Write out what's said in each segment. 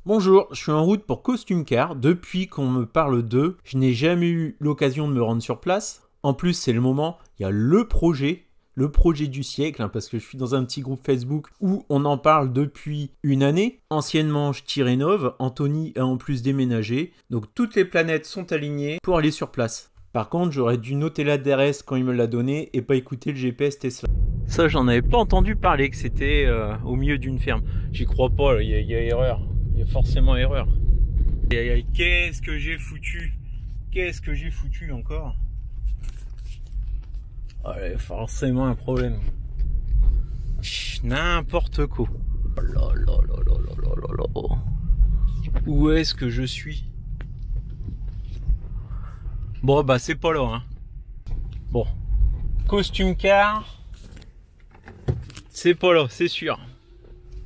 Bonjour, je suis en route pour Costume Car. Depuis qu'on me parle d'eux, je n'ai jamais eu l'occasion de me rendre sur place. En plus, c'est le moment, il y a le projet du siècle, hein, parce que je suis dans un petit groupe Facebook où on en parle depuis une année. Anciennement, je t'y rénove. Anthony a en plus déménagé. Donc toutes les planètes sont alignées pour aller sur place. Par contre, j'aurais dû noter l'adresse quand il me l'a donné et pas écouter le GPS Tesla. Ça, j'en avais pas entendu parler que c'était au milieu d'une ferme. J'y crois pas, il y a erreur. Il y a forcément erreur. Qu'est-ce que j'ai foutu? Qu'est-ce que j'ai foutu encore? Ouais, forcément un problème. N'importe quoi. Oh là là là là là là là là. Où est-ce que je suis? Bon bah c'est pas là, hein. Bon. Costume Car. C'est pas là, c'est sûr.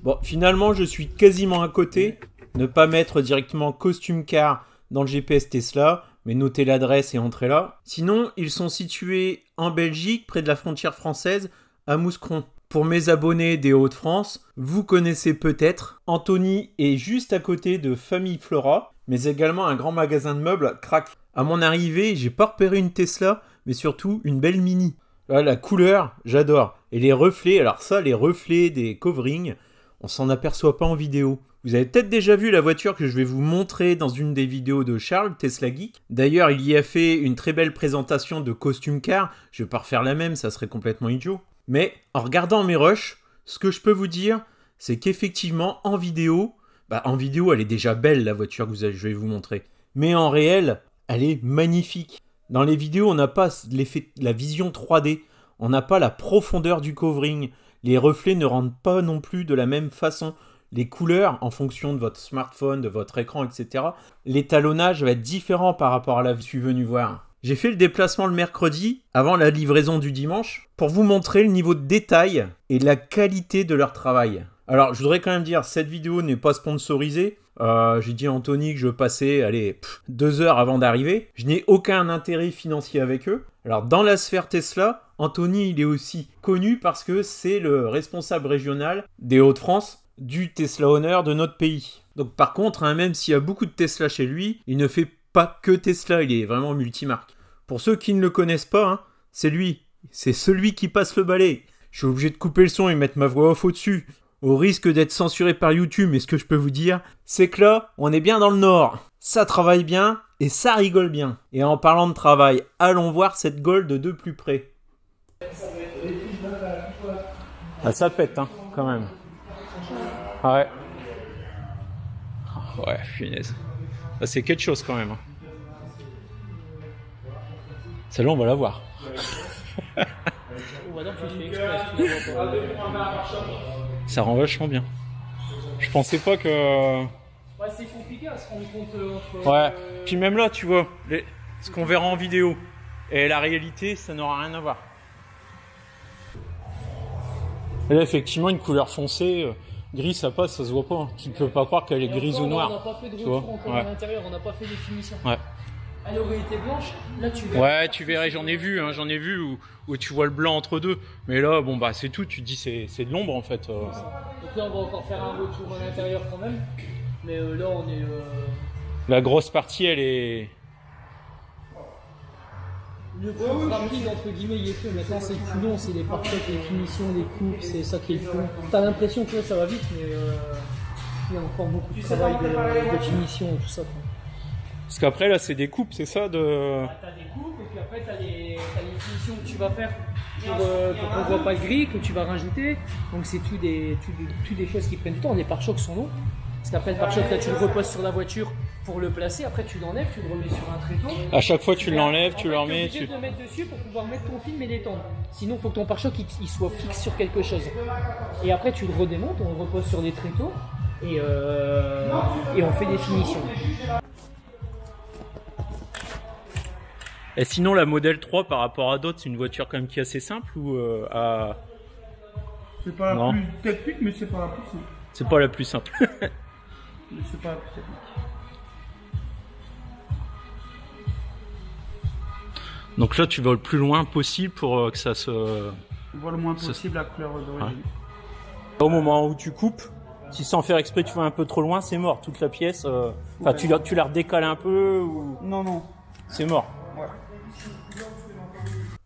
Bon, finalement, je suis quasiment à côté. Ne pas mettre directement Costume Car dans le GPS Tesla, mais noter l'adresse et entrer là. Sinon, ils sont situés en Belgique, près de la frontière française, à Mouscron. Pour mes abonnés des Hauts-de-France, vous connaissez peut-être. Anthony est juste à côté de Famille Flora, mais également un grand magasin de meubles, Crac. À mon arrivée, j'ai pas repéré une Tesla, mais surtout une belle Mini. Là, la couleur, j'adore. Et les reflets, alors ça, les reflets des coverings, on s'en aperçoit pas en vidéo. Vous avez peut-être déjà vu la voiture que je vais vous montrer dans une des vidéos de Charles, Tesla Geek. D'ailleurs, il y a fait une très belle présentation de Costume Car. Je vais pas refaire la même, ça serait complètement idiot. Mais en regardant mes rushs, ce que je peux vous dire, c'est qu'effectivement, en vidéo, elle est déjà belle, la voiture que je vais vous montrer. Mais en réel, elle est magnifique. Dans les vidéos, on n'a pas l'effet, la vision 3D. On n'a pas la profondeur du covering. Les reflets ne rendent pas non plus de la même façon. Les couleurs, en fonction de votre smartphone, de votre écran, etc. L'étalonnage va être différent par rapport à la que je suis venu voir. J'ai fait le déplacement le mercredi, avant la livraison du dimanche, pour vous montrer le niveau de détail et la qualité de leur travail. Alors, je voudrais quand même dire, cette vidéo n'est pas sponsorisée. J'ai dit à Anthony que je passais 2 heures avant d'arriver. Je n'ai aucun intérêt financier avec eux. Alors, dans la sphère Tesla, Anthony, il est aussi connu parce que c'est le responsable régional des Hauts-de-France du Tesla Owner de notre pays. Donc par contre, hein, même s'il y a beaucoup de Tesla chez lui, il ne fait pas que Tesla, il est vraiment multimarque. Pour ceux qui ne le connaissent pas, hein, c'est lui. C'est celui qui passe le balai. Je suis obligé de couper le son et mettre ma voix off au-dessus, au risque d'être censuré par YouTube, mais ce que je peux vous dire, c'est que là, on est bien dans le Nord. Ça travaille bien et ça rigole bien. Et en parlant de travail, allons voir cette Gold de plus près. Ah, ça pète, hein, quand même. Ouais. Ouais, punaise. Ah, c'est quelque chose quand même. Hein. Celle-là, on va la voir. Ça rend vachement bien. Je pensais pas que... Ouais, c'est compliqué à se rendre compte entre... Ouais, puis même là, tu vois, ce qu'on verra en vidéo et la réalité, ça n'aura rien à voir. Et là, effectivement, une couleur foncée, gris, ça passe, ça se voit pas. Hein. Tu ne peux pas croire qu'elle est grise ou noire. On n'a pas fait de retour encore à l'intérieur, on n'a pas fait de finition. Ouais. Elle aurait été blanche, là tu verrais. Ouais, tu verrais, j'en ai vu où tu vois le blanc entre deux. Mais là, bon, bah, c'est tout, tu te dis, c'est de l'ombre en fait. Donc là, on va encore faire un retour à l'intérieur quand même. Mais là, on est. La grosse partie, elle est. Le plus rapide, entre guillemets, il est fait. Maintenant, c'est le plus long, c'est les parfaits, les finitions, les coupes, c'est ça qui est le plus long. T'as l'impression que là, ça va vite, mais il y a encore beaucoup de travail de finition et tout ça. Quoi. Parce qu'après, là, c'est des coupes, c'est ça de... T'as des coupes, et puis après, t'as les finitions que tu vas faire pour qu'on voit pas le gris, que tu vas rajouter. Donc, c'est tout des choses qui prennent du temps. Les pare-chocs sont longs. Parce qu'après, le pare-choc, là, tu le reposes sur la voiture pour le placer. Après, tu l'enlèves, tu le remets sur un tréteau. À chaque fois, tu l'enlèves, tu le remets. Tu es obligé de le mettre dessus pour pouvoir mettre ton film et l'étendre. Sinon, il faut que ton pare-choc il soit fixe sur quelque chose. Et après, tu le redémontes, on le repose sur des tréteaux et on fait des finitions. Et sinon, la Model 3 par rapport à d'autres, c'est une voiture quand même qui est assez simple ou à... C'est pas la plus technique, mais c'est pas la plus simple. C'est pas la plus simple. Mais c'est pas la plus technique. Donc là, tu vas le plus loin possible pour que ça se... On voit le moins possible la couleur d'origine. Au moment où tu coupes, si sans faire exprès tu vas un peu trop loin, c'est mort. Toute la pièce, enfin tu la redécales un peu ou... Non, non. C'est mort. Ouais.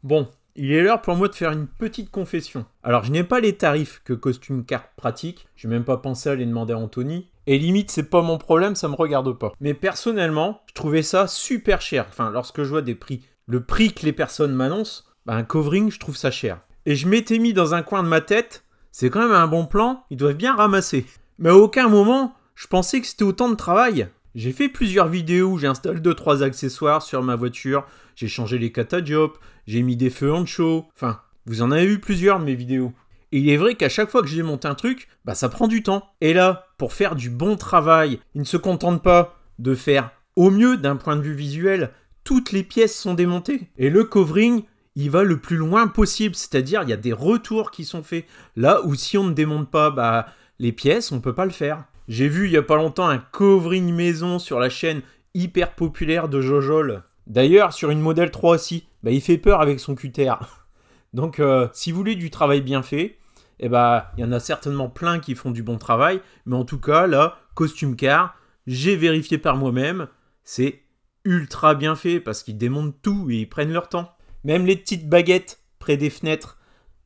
Bon, il est l'heure pour moi de faire une petite confession. Alors, je n'ai pas les tarifs que Costume Car pratique. Je n'ai même pas pensé à les demander à Anthony. Et limite, c'est pas mon problème, ça me regarde pas. Mais personnellement, je trouvais ça super cher. Enfin, lorsque je vois des prix, le prix que les personnes m'annoncent, bah, un covering, je trouve ça cher. Et je m'étais mis dans un coin de ma tête, c'est quand même un bon plan, ils doivent bien ramasser. Mais à aucun moment, je pensais que c'était autant de travail. J'ai fait plusieurs vidéos où j'ai installé 2-3 accessoires sur ma voiture, j'ai changé les catadiopes, j'ai mis des feux Ancho, enfin, vous en avez vu plusieurs de mes vidéos. Et il est vrai qu'à chaque fois que je démonte un truc, bah ça prend du temps. Et là, pour faire du bon travail, ils ne se contentent pas de faire au mieux d'un point de vue visuel, toutes les pièces sont démontées. Et le covering, il va le plus loin possible, c'est-à-dire il y a des retours qui sont faits. Là où si on ne démonte pas bah, les pièces, on peut pas le faire. J'ai vu il y a pas longtemps un covering maison sur la chaîne hyper populaire de Jojol. D'ailleurs, sur une Model 3 aussi, bah, il fait peur avec son QTR. Donc, si vous voulez du travail bien fait, eh ben, il y en a certainement plein qui font du bon travail. Mais en tout cas, là, Costume Car, j'ai vérifié par moi-même, c'est ultra bien fait parce qu'ils démontent tout et ils prennent leur temps. Même les petites baguettes près des fenêtres,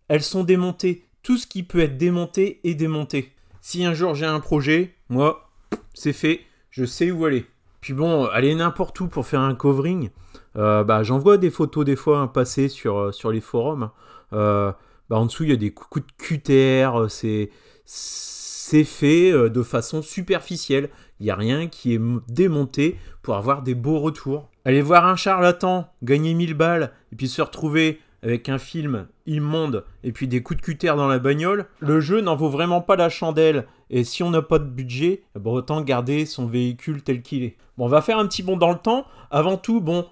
elles sont démontées. Tout ce qui peut être démonté est démonté. Si un jour j'ai un projet, moi, c'est fait, je sais où aller. Puis bon, aller n'importe où pour faire un covering, bah, j'en vois des photos des fois passer sur les forums. Bah, en dessous, il y a des coups de QTR, c'est fait de façon superficielle. Il n'y a rien qui est démonté pour avoir des beaux retours. Aller voir un charlatan, gagner 1000 balles, et puis se retrouver avec un film immonde, et puis des coups de QTR dans la bagnole, le jeu n'en vaut vraiment pas la chandelle. Et si on n'a pas de budget, bah, autant garder son véhicule tel qu'il est. Bon, on va faire un petit bond dans le temps. Avant tout, bon,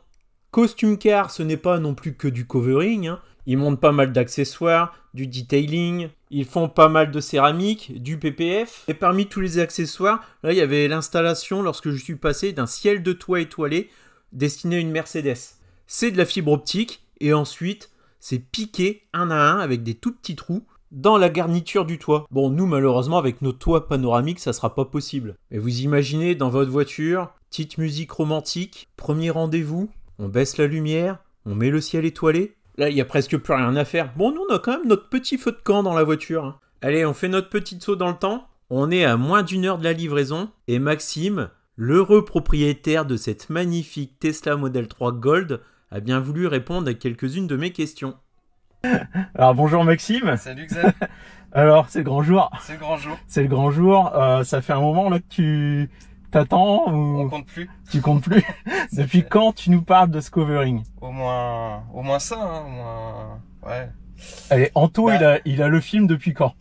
Costume Car, ce n'est pas non plus que du covering, hein. Ils montent pas mal d'accessoires, du detailing, ils font pas mal de céramique, du PPF. Et parmi tous les accessoires, là, il y avait l'installation, lorsque je suis passé, d'un ciel de toit étoilé destiné à une Mercedes. C'est de la fibre optique, et ensuite, c'est piqué un à un avec des tout petits trous dans la garniture du toit. Bon, nous, malheureusement, avec nos toits panoramiques, ça sera pas possible. Mais vous imaginez, dans votre voiture, petite musique romantique, premier rendez-vous, on baisse la lumière, on met le ciel étoilé. Là, il n'y a presque plus rien à faire. Bon, nous, on a quand même notre petit feu de camp dans la voiture, hein. Allez, on fait notre petit saut dans le temps. On est à moins d'1 heure de la livraison. Et Maxime, l'heureux propriétaire de cette magnifique Tesla Model 3 Gold, a bien voulu répondre à quelques-unes de mes questions. Alors bonjour Maxime. Salut Xav. Alors c'est le grand jour. C'est le grand jour. C'est le grand jour. Ça fait un moment là que tu t'attends ou On compte plus. Tu comptes plus. Depuis quand tu nous parles de ce covering? Au moins ça, hein, au moins. Ouais. Allez, Anto, il a le film depuis quand?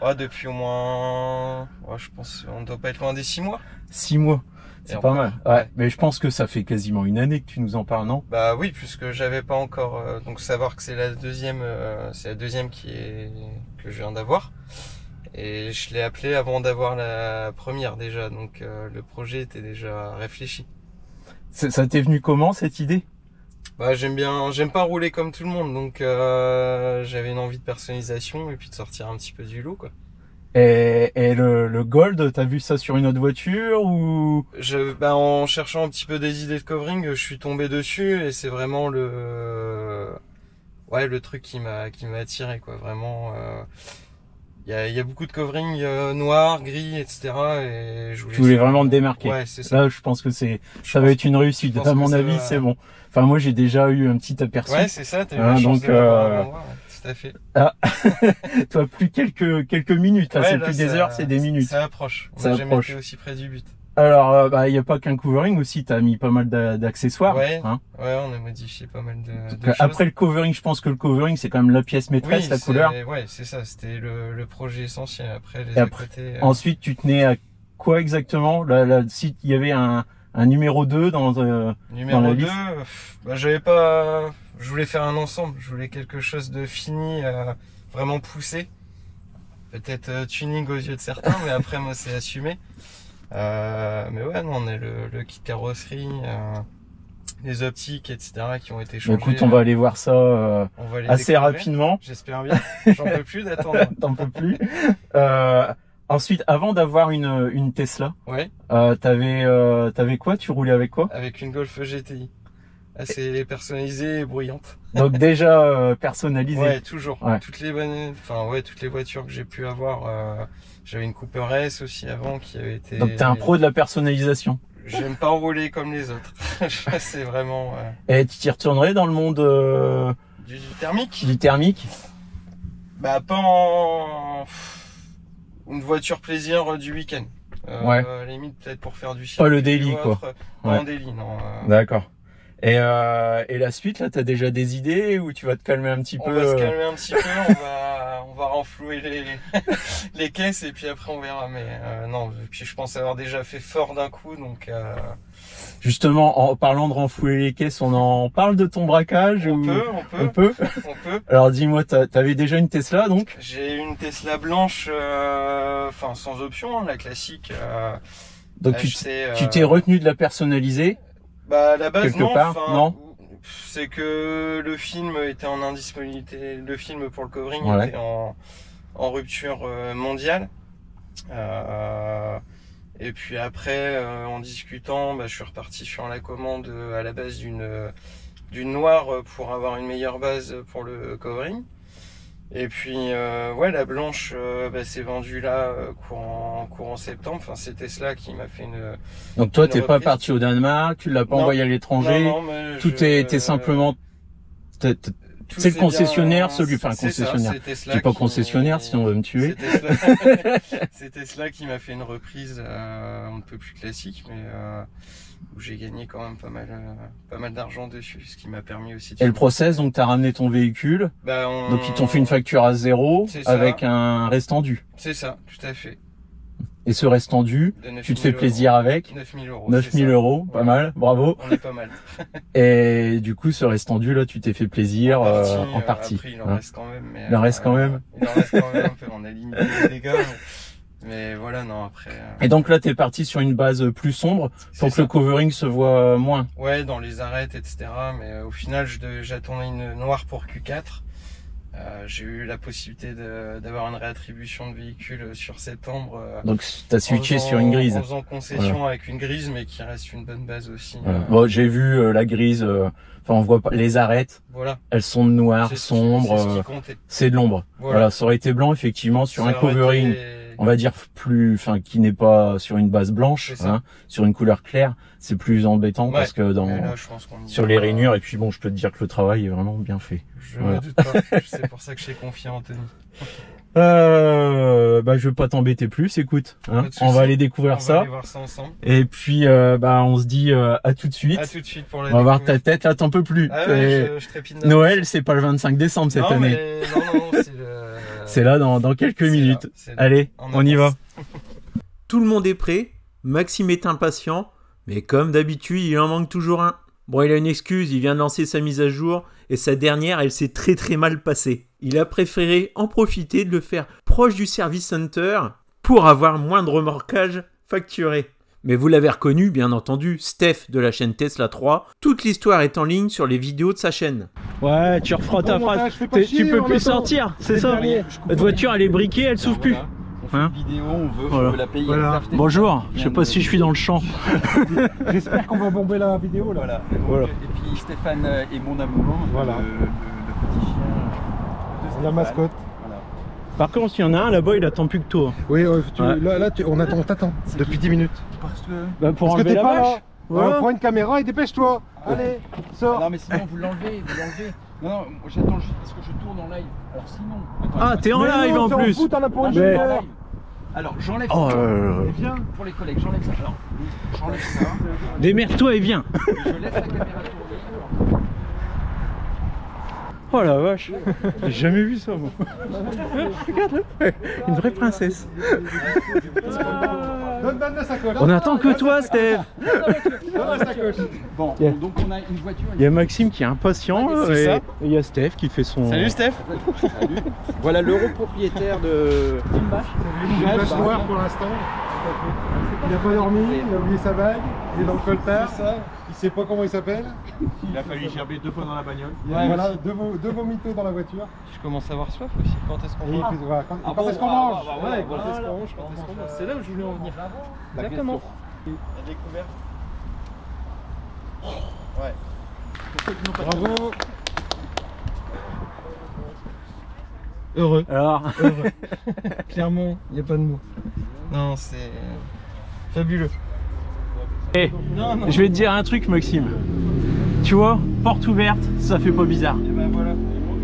Ouais, depuis au moins. Ouais, je pense on ne doit pas être loin des 6 mois. 6 mois. C'est pas mal. Ouais. Ouais. Mais je pense que ça fait quasiment une année que tu nous en parles, non? Bah oui, puisque j'avais pas encore. Donc savoir que c'est la deuxième que je viens d'avoir. Et je l'ai appelé avant d'avoir la première déjà. Donc le projet était déjà réfléchi. Ça t'est venu comment cette idée? Bah j'aime pas rouler comme tout le monde, donc j'avais une envie de personnalisation et puis de sortir un petit peu du lot, quoi. Et le Gold, t'as vu ça sur une autre voiture ou? En cherchant un petit peu des idées de covering, je suis tombé dessus et c'est vraiment le truc qui m'a attiré, quoi. Vraiment, il y a beaucoup de covering noir, gris, etc. Et je voulais vraiment te démarquer. Ouais, c'est ça. Là, je pense que ça va être une réussite. À mon avis, c'est bon. Enfin, moi, j'ai déjà eu un petit aperçu. Ouais, c'est ça. T'as eu la chance de l'avoir, ouais, tout à fait. Ah, toi, plus quelques minutes. Là, c'est plus des heures, c'est des minutes. Ça approche. On n'a jamais été aussi près du but. Alors, il n'y a pas qu'un covering aussi. T'as mis pas mal d'accessoires. Ouais. Hein. Ouais, on a modifié pas mal de choses. Après le covering, je pense que le covering, c'est quand même la pièce maîtresse, la couleur. Ouais, c'est ça. C'était le projet essentiel. Après, les à côté. Ensuite, tu tenais à quoi exactement? Si il y avait un numéro 2 dans la liste. Je voulais faire un ensemble. Je voulais quelque chose de fini, vraiment poussé. Peut-être tuning aux yeux de certains, mais après, moi, c'est assumé. Mais ouais, non, on a le kit carrosserie, les optiques, etc. qui ont été changées. Écoute, on va aller voir ça assez rapidement. J'espère bien. J'en peux plus d'attendre. T'en peux plus. ensuite, avant d'avoir une Tesla, Ouais, t'avais quoi? Tu roulais avec quoi? avec une Golf GTI. Assez personnalisée et bruyante. Donc déjà personnalisé. Ouais, toujours. Ouais. Toutes les voitures que j'ai pu avoir. J'avais une Cooper S aussi avant qui avait été. Donc t'es un pro de la personnalisation. J'aime pas rouler comme les autres. C'est vraiment Et tu t'y retournerais dans le monde du thermique. du thermique? Bah pas en une voiture plaisir du week-end. Ouais. À la limite peut-être pour faire du Pas le circuit daily, ou quoi. autre. Pas Ouais. en daily, non. D'accord. Et la suite, là, t'as déjà des idées ou tu vas te calmer un petit On peu va se calmer un petit peu, on va renflouer les caisses et puis après on verra. Mais non, puis je pense avoir déjà fait fort d'un coup, donc Justement, en parlant de renflouer les caisses, on en parle de ton braquage on ou... peut. On peut. On peut. Alors dis-moi, t'avais déjà une Tesla donc? J'ai une Tesla blanche, enfin sans option, hein, la classique. Donc tu t'es retenu de la personnaliser? Bah à la base quelque non. part, enfin, non. C'est que le film était en indisponibilité. Le film pour le covering Ouais. était en rupture mondiale. Et puis après, en discutant, bah, je suis reparti sur la commande à la base d'une noire pour avoir une meilleure base pour le covering. Et puis ouais, la blanche s'est vendue là courant septembre. Enfin, c'est Tesla qui m'a fait une. Donc toi, une t'es pas reprise. parti au Danemark, tu l'as pas Non. envoyé à l'étranger, Non, mais tout t'es simplement... tout c'est le s'est concessionnaire, bien- celui, enfin c'est ça, concessionnaire. c'est Tesla Je dis pas qui- concessionnaire, sinon on va me tuer. C'est Tesla qui m'a fait une reprise un peu plus classique, mais où j'ai gagné quand même pas mal d'argent dessus, ce qui m'a permis aussi de... Et le process, donc t'as ramené ton véhicule, Bah, donc ils t'ont fait une facture à zéro C'est ça. avec un restendu. C'est ça, tout à fait. Et ce restendu, De 9 tu te 000 fais plaisir euros. avec. 9 000 euros. 9 c'est 000 ça. euros, pas Voilà. mal, bravo. On est pas mal. Et du coup, ce restendu là, tu t'es fait plaisir en partie. Après, il en hein. reste quand même. Mais, Il en reste quand même. Il en reste quand même un peu. On a limité les dégâts. Mais voilà, non, après. Et donc là, t'es parti sur une base plus sombre pour que ça. le covering se voit moins. Ouais, dans les arêtes, etc. Mais au final, j'attendais une noire pour Q4. J'ai eu la possibilité d'avoir une réattribution de véhicule sur septembre. Donc t'as switché sur une grise. En faisant concession avec une grise, mais qui reste une bonne base aussi. Voilà. Bon, j'ai vu la grise. Enfin, on voit pas les arêtes. Voilà. Elles sont noires, C'est sombres. ce qui comptait. C'est de l'ombre. Voilà. Ça aurait été blanc effectivement sur un Ça aurait covering. été- On va dire plus, enfin, qui n'est pas sur une base blanche, C'est ça. hein, sur une couleur claire, c'est plus embêtant Ouais. parce que Mais là, je pense qu'on y sur va. les rainures, et puis bon, je peux te dire que le travail est vraiment bien fait. Je Voilà. me doute pas. C'est pour ça que je suis confiant, Anthony. Bah, je vais pas t'embêter plus, écoute, hein, Pas de on souci. va aller découvrir On va ça. aller voir ça ensemble. Et puis, on se dit à tout de suite. À tout de suite pour la On va voir découverte. ta tête, là, t'en peux plus. Ah ouais, je trépide. Noël, c'est pas le 25 décembre cette non, année. Mais... Non, c'est C'est là dans quelques c'est minutes. là, c'est là. Allez, En on y va. avance. Tout le monde est prêt, Maxime est impatient, mais comme d'habitude, il en manque toujours un. Bon, il a une excuse, il vient de lancer sa mise à jour, et sa dernière, elle s'est très mal passée. Il a préféré en profiter de le faire proche du service center pour avoir moins de remorquage facturé. Mais vous l'avez reconnu, bien entendu, Steph de la chaîne Tesla 3. Toute l'histoire est en ligne sur les vidéos de sa chaîne. Ouais, tu referas ta phrase. Tu peux plus sortir, c'est ça. Votre voiture, elle est briquée, elle s'ouvre plus. On fait Hein une vidéo, on veut, Voilà. on veut la payer. Voilà. Bonjour, je sais pas si je suis dans le champ. J'espère qu'on va bomber la vidéo là. Voilà. Voilà. Et puis Stéphane est mon amoureux, Voilà. le petit chien de Stéphane. La mascotte. Voilà. Par contre, s'il y en a un là-bas, il attend plus que toi. Oui, Ouais. on t'attend depuis 10 minutes. Parce que... Bah, pour Parce que enlever t'es la pas vache. là. Voilà. Prends une caméra et dépêche-toi. Allez, sors. Non mais sinon vous l'enlevez, Non, non, j'attends juste parce que je tourne en live. Alors sinon... Attends, Ah, t'es en Mais live non, en t'en plus. fous, t'en as pour une je suis en demi-heure. live. Alors j'enlève Oh, ça. Viens. Pour les collègues, j'enlève ça. Alors, j'enlève ça. démerde-toi et viens. Je laisse la caméra tourner. Oh la vache, j'ai jamais vu ça moi. Regarde-le, une vraie princesse. Donne la sacoche. On attend que toi, Steph. Donne la sacoche. Bon, Yeah. donc on a une voiture. Il y a Maxime qui est impatient là, c'est et ça. et il y a Steph qui fait son... Salut Steph. Salut. Voilà l'euro propriétaire de... Une vache noire pour l'instant. Il n'a pas dormi, il a oublié sa bague, il est dans le coltard. Il sait pas comment il s'appelle. Il a fallu gerber 2 fois dans la bagnole. Voilà, deux vomitos dans la voiture. Je commence à avoir soif aussi. Quand est-ce qu'on Et il mange? fait, voilà, quand est-ce qu'on mange? Ouais, quand est-ce qu'on mange, c'est là où je voulais en venir. Exactement. La découverte. Ouais. Bravo. Heureux. Alors, Heureux. Clairement, il n'y a pas de mots. Non, c'est fabuleux. hey, je vais te dire un truc, Maxime. Tu vois, porte ouverte, ça fait pas bizarre. Et ben voilà.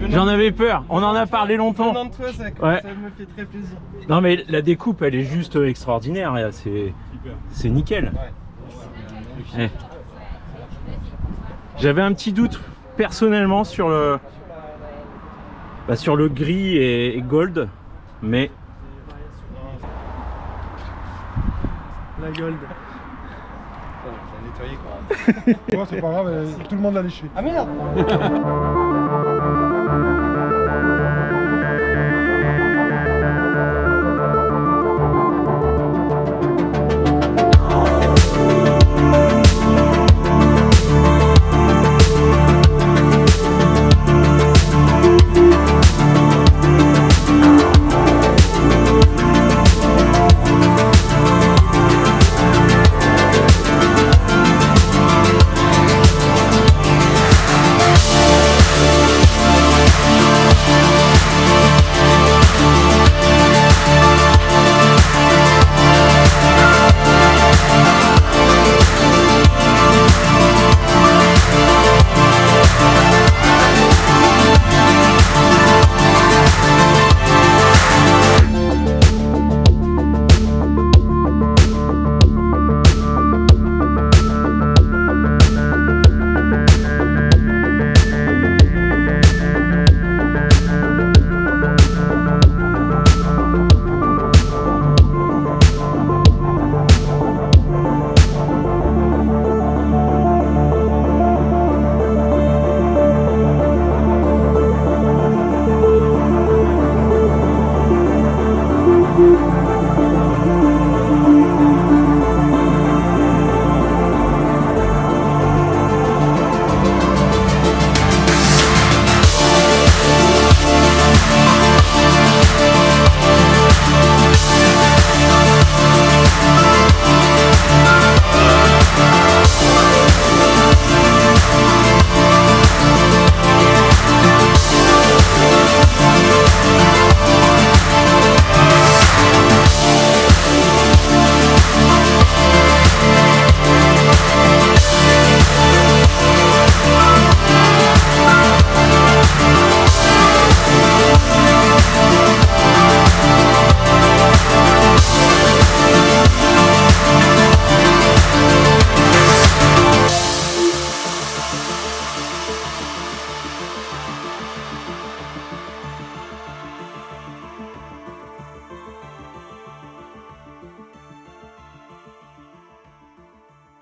J'en avais peur, on en a parlé longtemps. Venant de toi, ça Ouais. me fait très plaisir. Non mais la découpe, elle est juste extraordinaire, là, c'est nickel. Ouais. Eh. J'avais un petit doute personnellement sur le gris et gold, mais La gold. Ça a nettoyé quoi. Bon, c'est pas grave, tout le monde l'a léché. Ah merde.